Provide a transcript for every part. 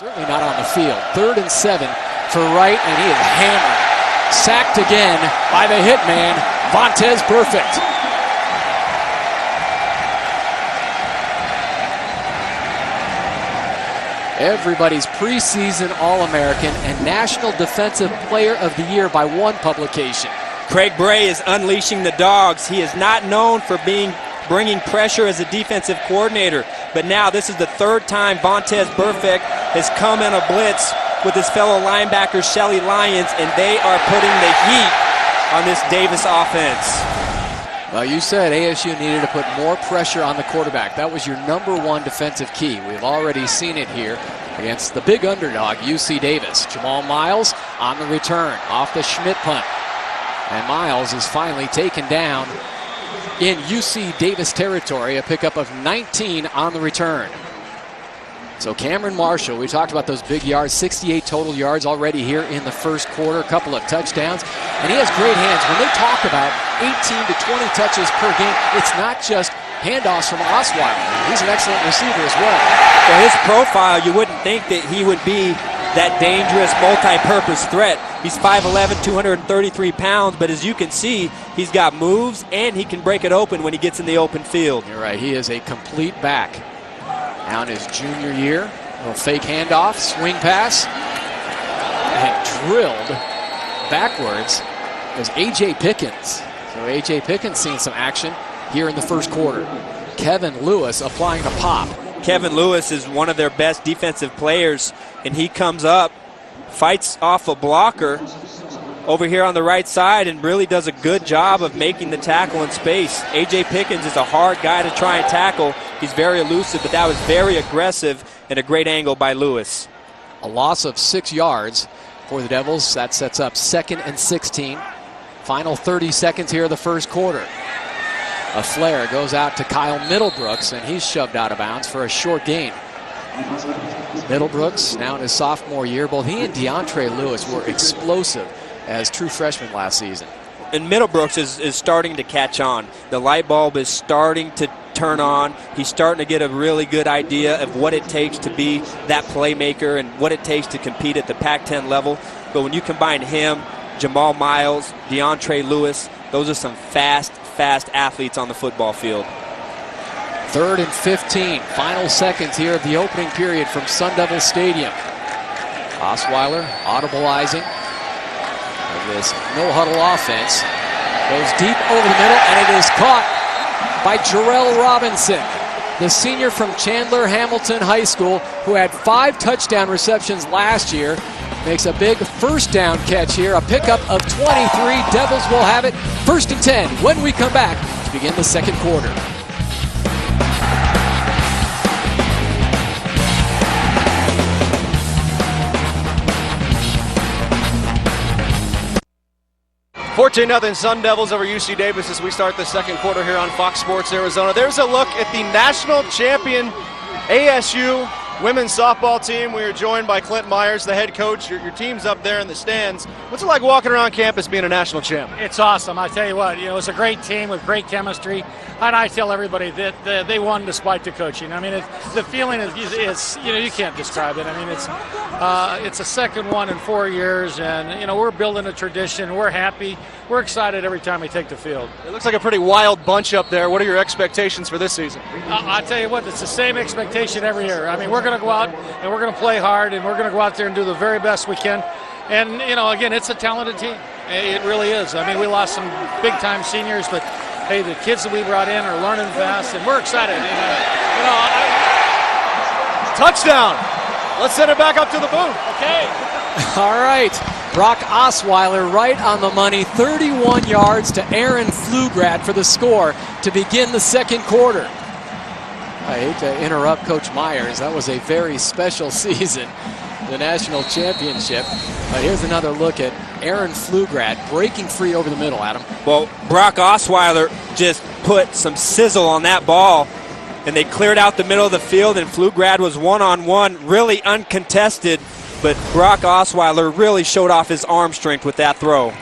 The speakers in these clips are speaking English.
Certainly not on the field. 3rd and 7 for Wright, and he is hammered. Sacked again by the hitman, Vontaze Burfict. Everybody's preseason All-American and National Defensive Player of the Year by one publication. Craig Bray is unleashing the dogs. He is not known for bringing pressure as a defensive coordinator, but now this is the 3rd time Vontaze Burfict has come in a blitz with his fellow linebacker Shelly Lyons, and they are putting the heat on this Davis offense. Well, you said ASU needed to put more pressure on the quarterback. That was your #1 defensive key. We've already seen it here against the big underdog, UC Davis. Jamal Miles on the return off the Schmidt punt. And Miles is finally taken down in UC Davis territory, a pickup of 19 on the return. So Cameron Marshall, we talked about those big yards, 68 total yards already here in the first quarter, a couple of touchdowns, and he has great hands. When they talk about 18 to 20 touches per game, it's not just handoffs from Osweiler. He's an excellent receiver as well. For his profile, you wouldn't think that he would be that dangerous multi-purpose threat. He's 5'11", 233 pounds, but as you can see, he's got moves and he can break it open when he gets in the open field. You're right, he is a complete back. Now in his junior year, a little fake handoff, swing pass, and drilled backwards was A.J. Pickens. So A.J. Pickens seeing some action here in the first quarter. Kevin Lewis applying the pop. Kevin Lewis is one of their best defensive players, and he comes up, fights off a blocker over here on the right side, and really does a good job of making the tackle in space. A.J. Pickens is a hard guy to try and tackle. He's very elusive, but that was very aggressive and a great angle by Lewis. A loss of 6 yards for the Devils. That sets up 2nd and 16. Final 30 seconds here of the first quarter. A flare goes out to Kyle Middlebrooks, and he's shoved out of bounds for a short gain. Middlebrooks, now in his sophomore year, both he and DeAndre Lewis were explosive as true freshmen last season. And Middlebrooks is starting to catch on. The light bulb is starting to turn on. He's starting to get a really good idea of what it takes to be that playmaker and what it takes to compete at the Pac-10 level. But when you combine him, Jamal Miles, DeAndre Lewis, those are some fast athletes on the football field. 3rd and 15, final seconds here of the opening period from Sun Devil Stadium. Osweiler audibleizing this no-huddle offense. Goes deep over the middle, and it is caught by Jarrell Robinson, the senior from Chandler Hamilton High School, who had 5 touchdown receptions last year. Makes a big first down catch here, a pickup of 23. Devils will have it 1st and 10 when we come back to begin the second quarter. $14-0 Sun Devils over UC Davis as we start the second quarter here on Fox Sports Arizona. There's a look at the national champion ASU women's softball team. We are joined by Clint Myers, the head coach. Your team's up there in the stands. What's it like walking around campus being a national champ? It's awesome. I tell you what, it's a great team with great chemistry. And I tell everybody that they won despite the coaching. I mean, the feeling is you can't describe it. I mean, it's a second one in 4 years, and we're building a tradition. We're happy. We're excited every time we take the field. It looks like a pretty wild bunch up there. What are your expectations for this season? I tell you what, it's the same expectation every year. I mean, we're going to go out and we're going to play hard, and we're going to go out there and do the very best we can. And again, it's a talented team. It really is. I mean, we lost some big-time seniors, but hey, the kids that we brought in are learning fast, and we're excited. Touchdown! Let's send it back up to the booth. Okay. All right. Brock Osweiler right on the money. 31 yards to Aaron Pflugrad for the score to begin the second quarter. I hate to interrupt Coach Myers. That was a very special season, the national championship. But here's another look at Aaron Pflugrad breaking free over the middle, Adam. Well, Brock Osweiler just put some sizzle on that ball, and they cleared out the middle of the field, and Pflugrad was one-on-one, really uncontested, but Brock Osweiler really showed off his arm strength with that throw.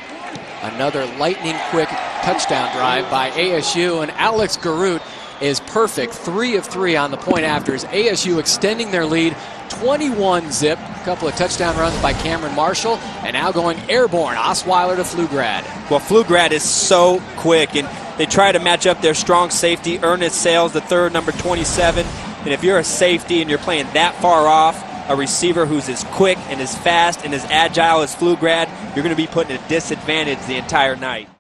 Another lightning-quick touchdown drive by ASU, and Alex Garut is perfect. 3 of 3 on the point afters. ASU extending their lead 21 zip. A couple of touchdown runs by Cameron Marshall, and now going airborne, Osweiler to Pflugrad. Well, Pflugrad is so quick, and they try to match up their strong safety, Ernest Sales, the third, number 27. And if you're a safety and you're playing that far off, a receiver who's as quick and as fast and as agile as Pflugrad, you're going to be put at a disadvantage the entire night.